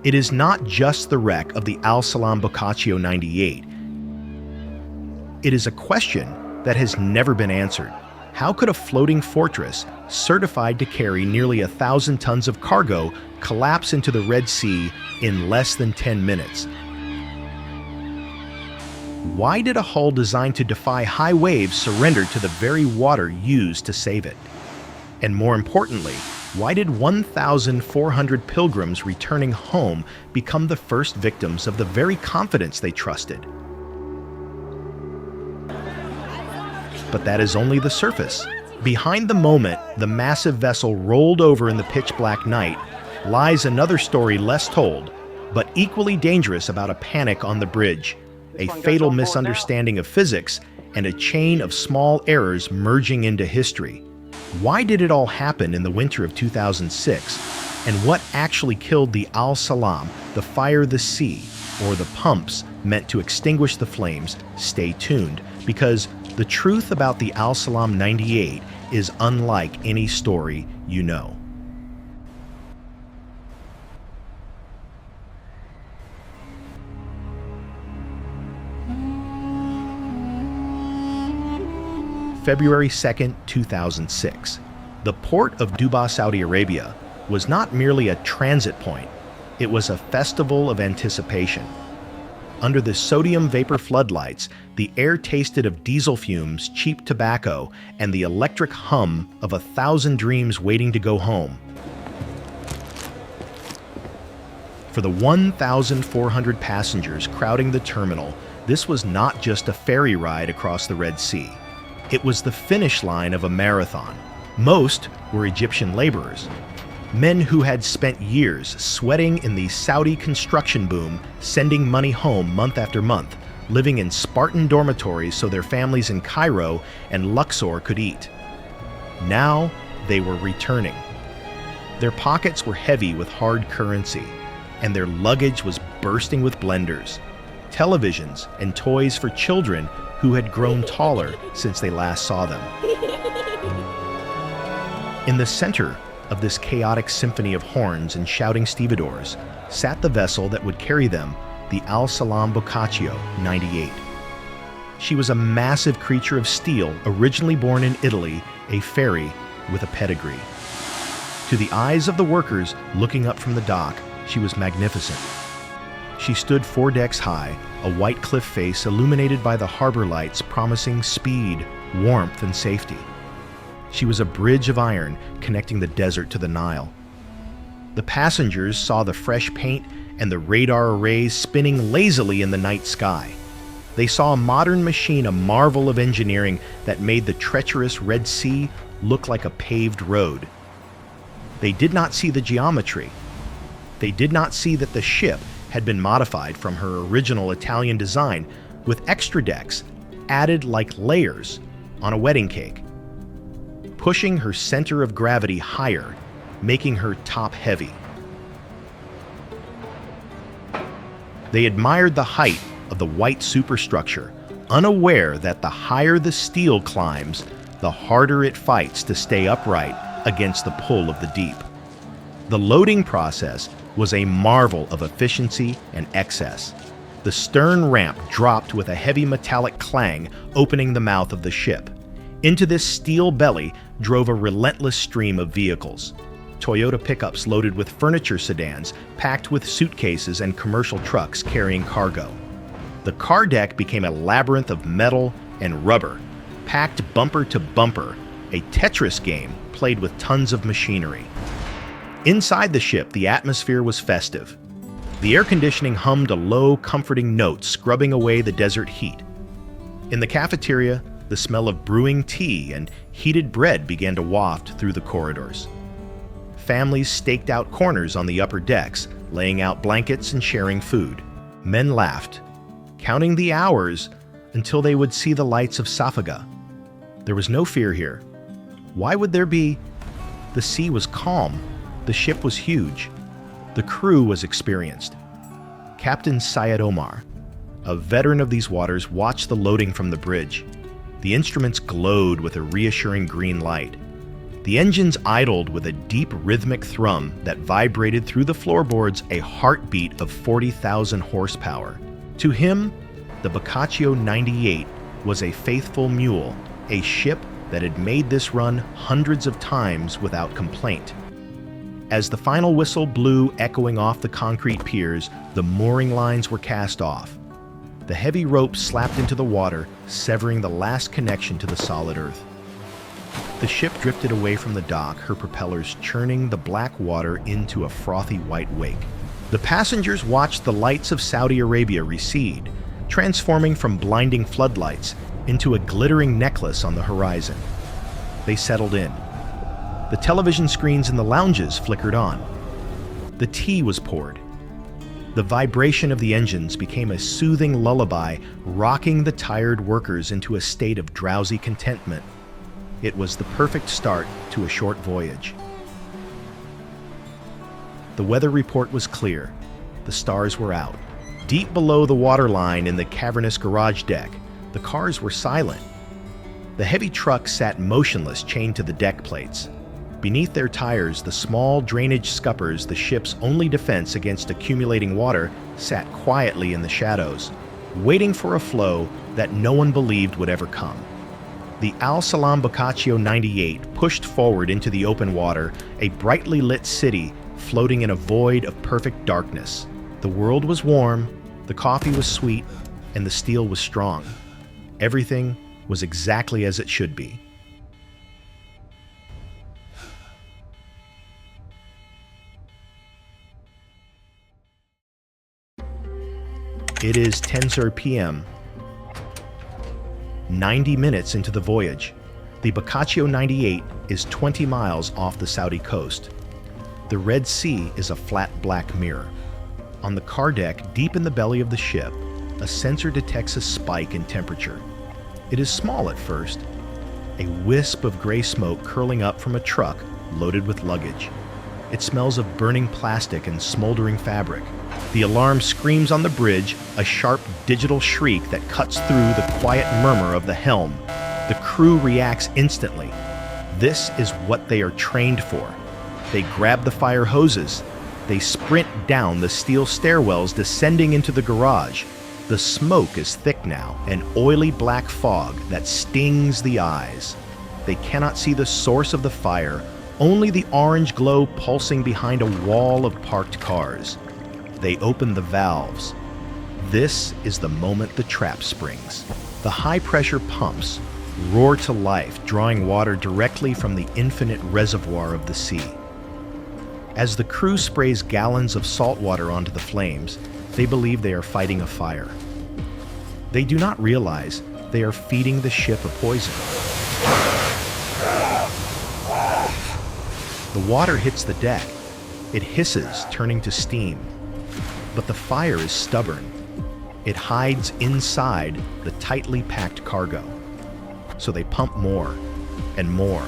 It is not just the wreck of the Al-Salam Boccaccio 98. It is a question that has never been answered. How could a floating fortress, certified to carry nearly 1,000 tons of cargo, collapse into the Red Sea in less than 10 minutes? Why did a hull designed to defy high waves surrender to the very water used to save it? And more importantly, why did 1,400 pilgrims returning home become the first victims of the very confidence they trusted? But that is only the surface. Behind the moment the massive vessel rolled over in the pitch-black night lies another story less told, but equally dangerous, about a panic on the bridge, a fatal misunderstanding of physics, and a chain of small errors merging into history. Why did it all happen in the winter of 2006? And what actually killed the Al-Salam, the fire, the sea, or the pumps meant to extinguish the flames? Stay tuned, because the truth about the Al-Salam 98 is unlike any story you know. February 2nd, 2006. The port of Dubai, Saudi Arabia, was not merely a transit point. It was a festival of anticipation. Under the sodium vapor floodlights, the air tasted of diesel fumes, cheap tobacco, and the electric hum of 1,000 dreams waiting to go home. For the 1,400 passengers crowding the terminal, this was not just a ferry ride across the Red Sea. It was the finish line of a marathon. Most were Egyptian laborers, men who had spent years sweating in the Saudi construction boom, sending money home month after month, living in Spartan dormitories so their families in Cairo and Luxor could eat. Now they were returning. Their pockets were heavy with hard currency, and their luggage was bursting with blenders, televisions, and toys for children who had grown taller since they last saw them. In the center of this chaotic symphony of horns and shouting stevedores sat the vessel that would carry them, the Al-Salam Boccaccio 98. She was a massive creature of steel, originally born in Italy, a ferry with a pedigree. To the eyes of the workers looking up from the dock, she was magnificent. She stood 4 decks high, a white cliff face illuminated by the harbor lights promising speed, warmth, and safety. She was a bridge of iron connecting the desert to the Nile. The passengers saw the fresh paint and the radar arrays spinning lazily in the night sky. They saw a modern machine, a marvel of engineering that made the treacherous Red Sea look like a paved road. They did not see the geometry. They did not see that the ship had been modified from her original Italian design with extra decks added like layers on a wedding cake, pushing her center of gravity higher, making her top heavy. They admired the height of the white superstructure, unaware that the higher the steel climbs, the harder it fights to stay upright against the pull of the deep. The loading process was a marvel of efficiency and excess. The stern ramp dropped with a heavy metallic clang, opening the mouth of the ship. Into this steel belly drove a relentless stream of vehicles. Toyota pickups loaded with furniture sedans, packed with suitcases, and commercial trucks carrying cargo. The car deck became a labyrinth of metal and rubber, packed bumper to bumper, a Tetris game played with tons of machinery. Inside the ship, the atmosphere was festive. The air conditioning hummed a low, comforting note, scrubbing away the desert heat. In the cafeteria, the smell of brewing tea and heated bread began to waft through the corridors. Families staked out corners on the upper decks, laying out blankets and sharing food. Men laughed, counting the hours until they would see the lights of Safaga. There was no fear here. Why would there be? The sea was calm. The ship was huge. The crew was experienced. Captain Syed Omar, a veteran of these waters, watched the loading from the bridge. The instruments glowed with a reassuring green light. The engines idled with a deep rhythmic thrum that vibrated through the floorboards, a heartbeat of 40,000 horsepower. To him, the Boccaccio 98 was a faithful mule, a ship that had made this run hundreds of times without complaint. As the final whistle blew echoing off the concrete piers, the mooring lines were cast off. The heavy rope slapped into the water, severing the last connection to the solid earth. The ship drifted away from the dock, her propellers churning the black water into a frothy white wake. The passengers watched the lights of Saudi Arabia recede, transforming from blinding floodlights into a glittering necklace on the horizon. They settled in. The television screens in the lounges flickered on. The tea was poured. The vibration of the engines became a soothing lullaby, rocking the tired workers into a state of drowsy contentment. It was the perfect start to a short voyage. The weather report was clear. The stars were out. Deep below the waterline in the cavernous garage deck, the cars were silent. The heavy truck sat motionless, chained to the deck plates. Beneath their tires, the small drainage scuppers, the ship's only defense against accumulating water, sat quietly in the shadows, waiting for a flow that no one believed would ever come. The Al-Salam Boccaccio 98 pushed forward into the open water, a brightly lit city floating in a void of perfect darkness. The world was warm, the coffee was sweet, and the steel was strong. Everything was exactly as it should be. It is 10 p.m. 90 minutes into the voyage. The Boccaccio 98 is 20 miles off the Saudi coast. The Red Sea is a flat black mirror. On the car deck, deep in the belly of the ship, a sensor detects a spike in temperature. It is small at first, a wisp of gray smoke curling up from a truck loaded with luggage. It smells of burning plastic and smoldering fabric. The alarm screams on the bridge, a sharp digital shriek that cuts through the quiet murmur of the helm. The crew reacts instantly. This is what they are trained for. They grab the fire hoses. They sprint down the steel stairwells, descending into the garage. The smoke is thick now, an oily black fog that stings the eyes. They cannot see the source of the fire, only the orange glow pulsing behind a wall of parked cars. They open the valves. This is the moment the trap springs. The high-pressure pumps roar to life, drawing water directly from the infinite reservoir of the sea. As the crew sprays gallons of salt water onto the flames, they believe they are fighting a fire. They do not realize they are feeding the ship a poison. The water hits the deck. It hisses, turning to steam. But the fire is stubborn. It hides inside the tightly packed cargo. So they pump more and more.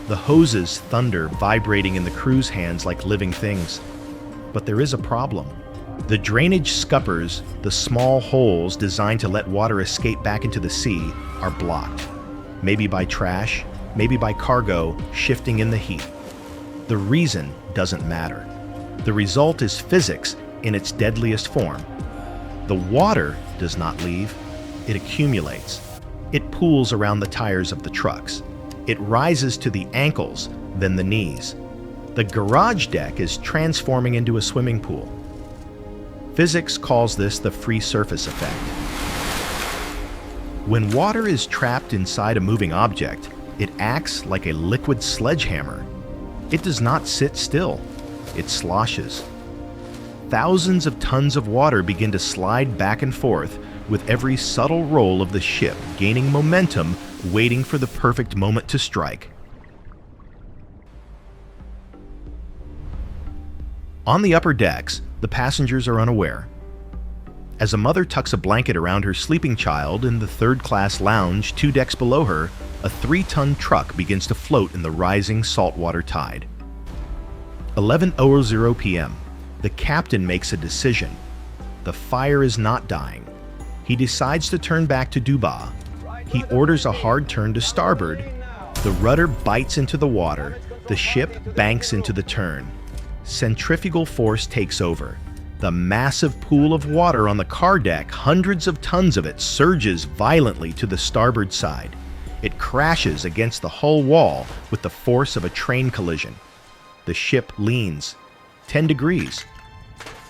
The hoses thunder, vibrating in the crew's hands like living things. But there is a problem. The drainage scuppers, the small holes designed to let water escape back into the sea, are blocked. Maybe by trash, maybe by cargo shifting in the heat. The reason doesn't matter. The result is physics in its deadliest form. The water does not leave, it accumulates. It pools around the tires of the trucks. It rises to the ankles, then the knees. The garage deck is transforming into a swimming pool. Physics calls this the free surface effect. When water is trapped inside a moving object, it acts like a liquid sledgehammer. It does not sit still, it sloshes. Thousands of tons of water begin to slide back and forth, with every subtle roll of the ship gaining momentum, waiting for the perfect moment to strike. On the upper decks, the passengers are unaware. As a mother tucks a blanket around her sleeping child in the third-class lounge 2 decks below her, a 3-ton truck begins to float in the rising saltwater tide. 11:00 p.m. The captain makes a decision. The fire is not dying. He decides to turn back to Dubai. He orders a hard turn to starboard, The rudder bites into the water, the ship banks into the turn. Centrifugal force takes over. The massive pool of water on the car deck, hundreds of tons of it, surges violently to the starboard side. It crashes against the hull wall with the force of a train collision. The ship leans 10 degrees.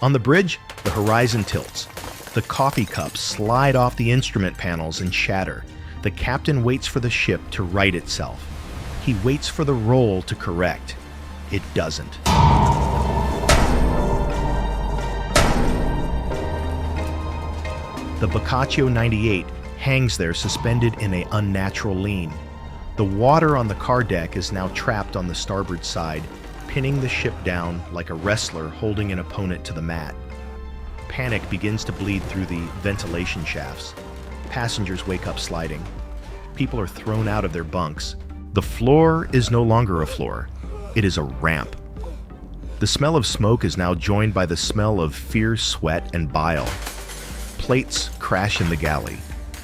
On the bridge, the horizon tilts. The coffee cups slide off the instrument panels and shatter. The captain waits for the ship to right itself. He waits for the roll to correct. It doesn't. The Boccaccio 98 hangs there suspended in an unnatural lean. The water on the car deck is now trapped on the starboard side, pinning the ship down like a wrestler holding an opponent to the mat. Panic begins to bleed through the ventilation shafts. Passengers wake up sliding. People are thrown out of their bunks. The floor is no longer a floor. It is a ramp. The smell of smoke is now joined by the smell of fierce sweat and bile. Plates crash in the galley.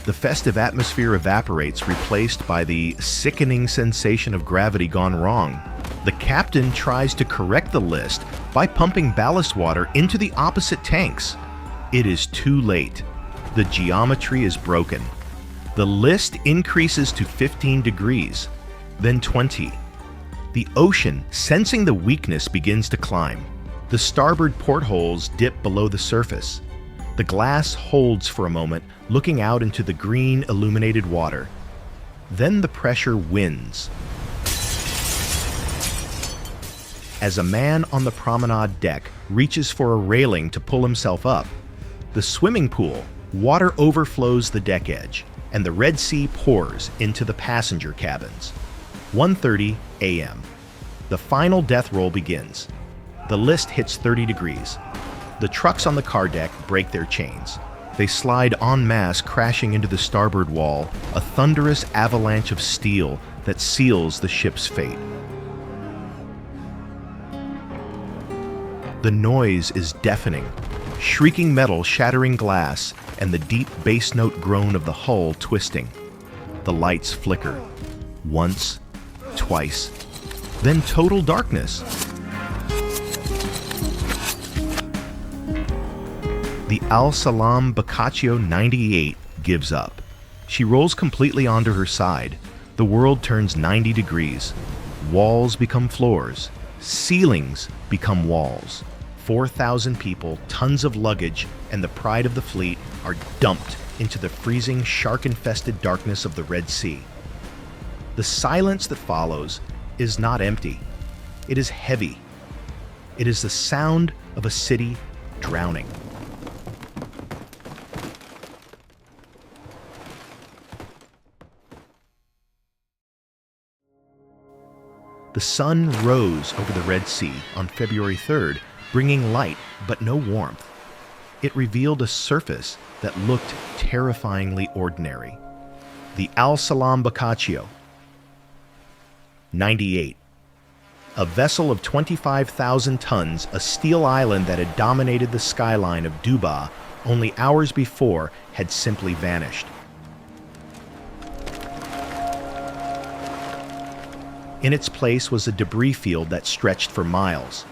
The festive atmosphere evaporates, replaced by the sickening sensation of gravity gone wrong. The captain tries to correct the list by pumping ballast water into the opposite tanks. It is too late. The geometry is broken. The list increases to 15 degrees, then 20. The ocean, sensing the weakness, begins to climb. The starboard portholes dip below the surface. The glass holds for a moment, looking out into the green illuminated water. Then the pressure wins. As a man on the promenade deck reaches for a railing to pull himself up, the swimming pool, water overflows the deck edge, and the Red Sea pours into the passenger cabins. 1:30 a.m. The final death roll begins. The list hits 30 degrees. The trucks on the car deck break their chains. They slide en masse, crashing into the starboard wall, a thunderous avalanche of steel that seals the ship's fate. The noise is deafening, shrieking metal shattering glass, and the deep bass note groan of the hull twisting. The lights flicker. Once, twice, then total darkness. The Al-Salam Boccaccio 98 gives up. She rolls completely onto her side. The world turns 90 degrees. Walls become floors. Ceilings become walls. 4,000 people, tons of luggage, and the pride of the fleet are dumped into the freezing, shark-infested darkness of the Red Sea. The silence that follows is not empty. It is heavy. It is the sound of a city drowning. The sun rose over the Red Sea on February 3rd, bringing light but no warmth. It revealed a surface that looked terrifyingly ordinary. The Al-Salam Boccaccio 98. A vessel of 25,000 tons, a steel island that had dominated the skyline of Dubai only hours before had simply vanished. In its place was a debris field that stretched for miles.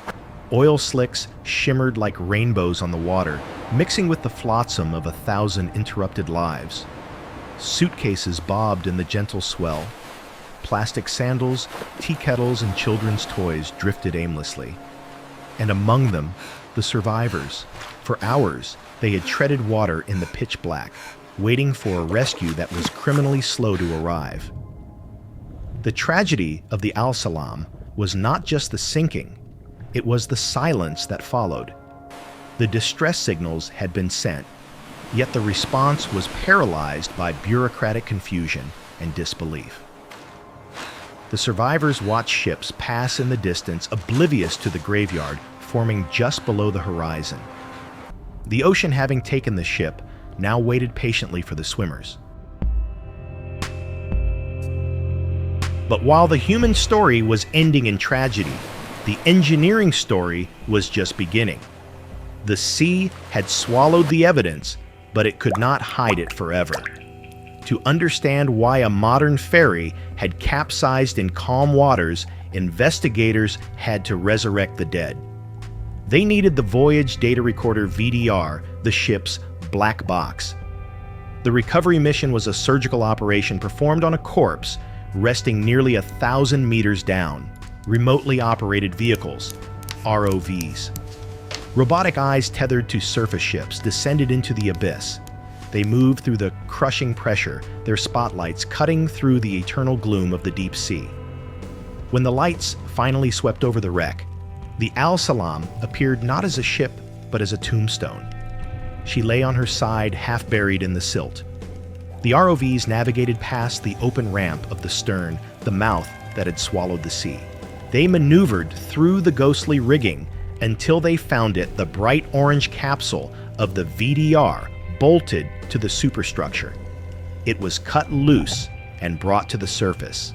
Oil slicks shimmered like rainbows on the water, mixing with the flotsam of 1,000 interrupted lives. Suitcases bobbed in the gentle swell. Plastic sandals, tea kettles, and children's toys drifted aimlessly. And among them, the survivors. For hours, they had treaded water in the pitch black, waiting for a rescue that was criminally slow to arrive. The tragedy of the Al-Salam was not just the sinking, it was the silence that followed. The distress signals had been sent, yet the response was paralyzed by bureaucratic confusion and disbelief. The survivors watched ships pass in the distance, oblivious to the graveyard forming just below the horizon. The ocean, having taken the ship, now waited patiently for the swimmers. But while the human story was ending in tragedy, the engineering story was just beginning. The sea had swallowed the evidence, but it could not hide it forever. To understand why a modern ferry had capsized in calm waters, investigators had to resurrect the dead. They needed the voyage data recorder VDR, the ship's black box. The recovery mission was a surgical operation performed on a corpse resting nearly 1,000 meters down. Remotely operated vehicles, ROVs. Robotic eyes tethered to surface ships descended into the abyss. They moved through the crushing pressure, their spotlights cutting through the eternal gloom of the deep sea. When the lights finally swept over the wreck, the Al-Salam appeared not as a ship, but as a tombstone. She lay on her side, half buried in the silt. The ROVs navigated past the open ramp of the stern, the mouth that had swallowed the sea. They maneuvered through the ghostly rigging until they found it, the bright orange capsule of the VDR, bolted to the superstructure. It was cut loose and brought to the surface.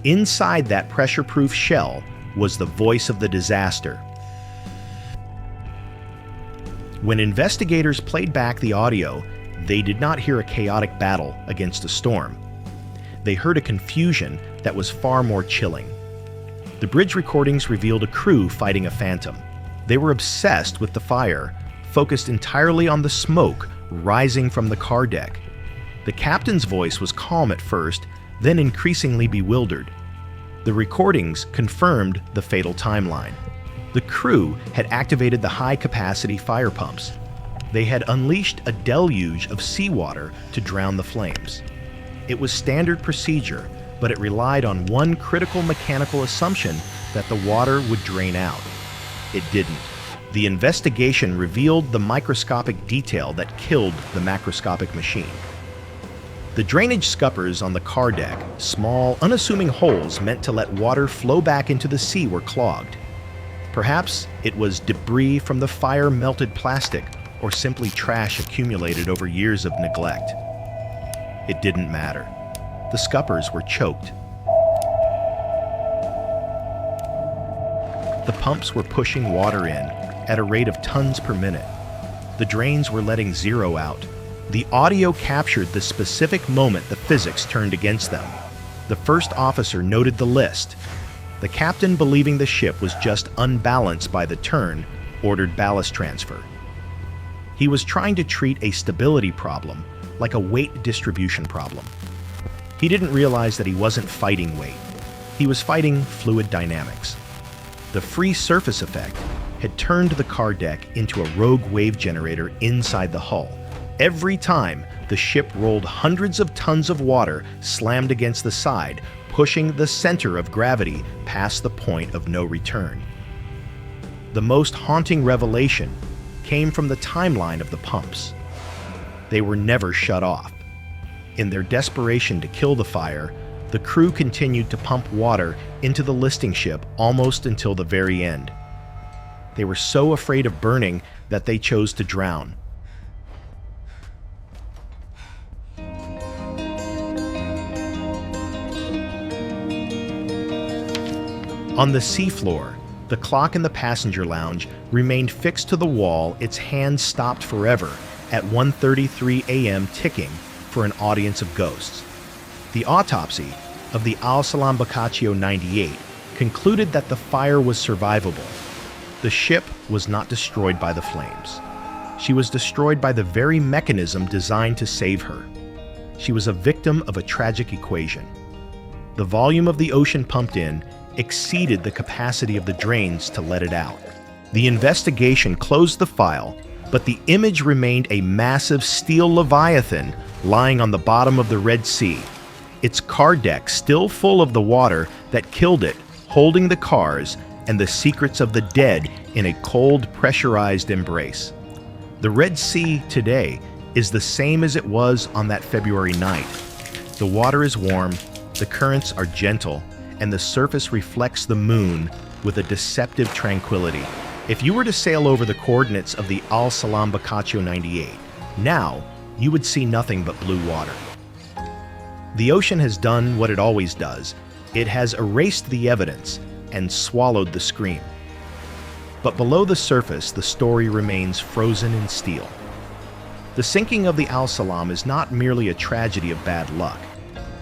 Inside that pressure-proof shell was the voice of the disaster. When investigators played back the audio, they did not hear a chaotic battle against a storm. They heard a confusion that was far more chilling. The bridge recordings revealed a crew fighting a phantom. They were obsessed with the fire, focused entirely on the smoke rising from the car deck. The captain's voice was calm at first, then increasingly bewildered. The recordings confirmed the fatal timeline. The crew had activated the high-capacity fire pumps. They had unleashed a deluge of seawater to drown the flames. It was standard procedure, but it relied on one critical mechanical assumption that the water would drain out. It didn't. The investigation revealed the microscopic detail that killed the macroscopic machine. The drainage scuppers on the car deck, small, unassuming holes meant to let water flow back into the sea, were clogged. Perhaps it was debris from the fire-melted plastic, or simply trash accumulated over years of neglect. It didn't matter. The scuppers were choked. The pumps were pushing water in at a rate of tons per minute. The drains were letting zero out. The audio captured the specific moment the physics turned against them. The first officer noted the list. The captain, believing the ship was just unbalanced by the turn, ordered ballast transfer. He was trying to treat a stability problem like a weight distribution problem. He didn't realize that he wasn't fighting weight. He was fighting fluid dynamics. The free surface effect had turned the car deck into a rogue wave generator inside the hull. Every time the ship rolled, hundreds of tons of water slammed against the side, pushing the center of gravity past the point of no return. The most haunting revelation came from the timeline of the pumps. They were never shut off. In their desperation to kill the fire, the crew continued to pump water into the listing ship almost until the very end. They were so afraid of burning that they chose to drown. On the seafloor, the clock in the passenger lounge remained fixed to the wall, its hands stopped forever at 1:33 a.m. ticking for an audience of ghosts. The autopsy of the Al-Salam Boccaccio 98 concluded that the fire was survivable. The ship was not destroyed by the flames. She was destroyed by the very mechanism designed to save her. She was a victim of a tragic equation. The volume of the ocean pumped in exceeded the capacity of the drains to let it out. The investigation closed the file, but the image remained a massive steel leviathan lying on the bottom of the Red Sea, its car deck still full of the water that killed it, holding the cars and the secrets of the dead in a cold, pressurized embrace. The Red Sea today is the same as it was on that February night. The water is warm, the currents are gentle, and the surface reflects the moon with a deceptive tranquility. If you were to sail over the coordinates of the Al-Salam Boccaccio 98, now you would see nothing but blue water. The ocean has done what it always does. It has erased the evidence and swallowed the scream. But below the surface, the story remains frozen in steel. The sinking of the Al-Salam is not merely a tragedy of bad luck.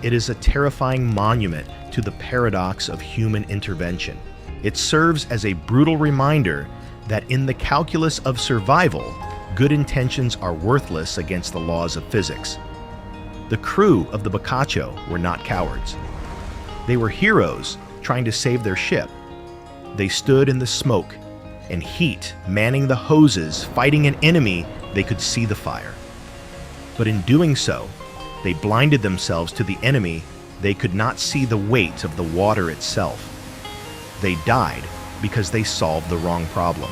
It is a terrifying monument to the paradox of human intervention. It serves as a brutal reminder that in the calculus of survival, good intentions are worthless against the laws of physics. The crew of the Boccaccio were not cowards. They were heroes trying to save their ship. They stood in the smoke and heat, manning the hoses, fighting an enemy they could see the fire. But in doing so, they blinded themselves to the enemy. They could not see the weight of the water itself. They died because they solved the wrong problem.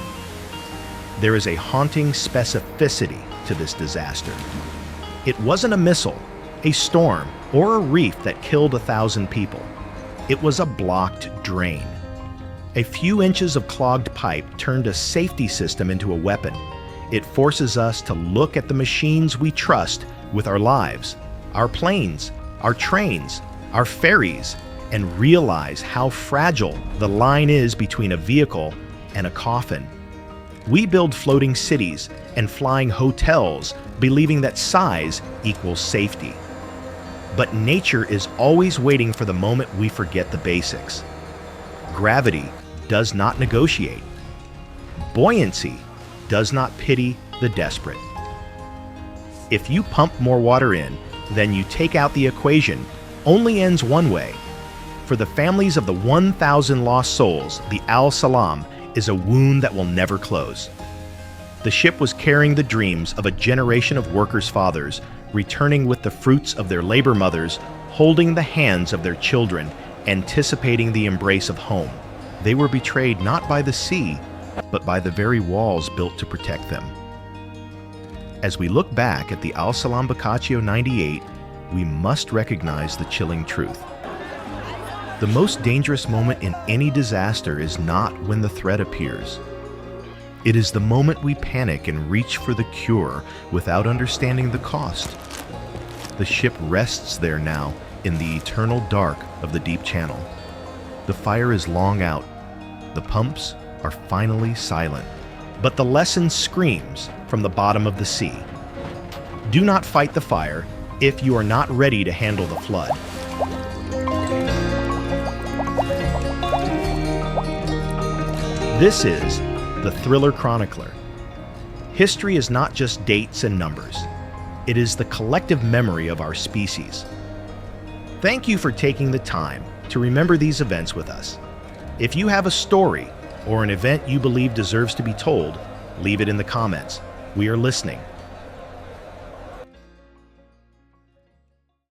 There is a haunting specificity to this disaster. It wasn't a missile, a storm, or a reef that killed 1,000 people. It was a blocked drain. A few inches of clogged pipe turned a safety system into a weapon. It forces us to look at the machines we trust with our lives, our planes, our trains, our ferries, and realize how fragile the line is between a vehicle and a coffin. We build floating cities and flying hotels, believing that size equals safety. But nature is always waiting for the moment we forget the basics. Gravity does not negotiate. Buoyancy does not pity the desperate. If you pump more water in than you take out, the equation only ends one way. For the families of the 1,000 lost souls, the Al-Salam is a wound that will never close. The ship was carrying the dreams of a generation of workers' fathers, returning with the fruits of their labor mothers, holding the hands of their children, anticipating the embrace of home. They were betrayed not by the sea, but by the very walls built to protect them. As we look back at the Al-Salam Boccaccio 98, we must recognize the chilling truth. The most dangerous moment in any disaster is not when the threat appears. It is the moment we panic and reach for the cure without understanding the cost. The ship rests there now in the eternal dark of the deep channel. The fire is long out. The pumps are finally silent. But the lesson screams from the bottom of the sea. Do not fight the fire if you are not ready to handle the flood. This is the Thriller Chronicler. History is not just dates and numbers. It is the collective memory of our species. Thank you for taking the time to remember these events with us. If you have a story or an event you believe deserves to be told, leave it in the comments. We are listening.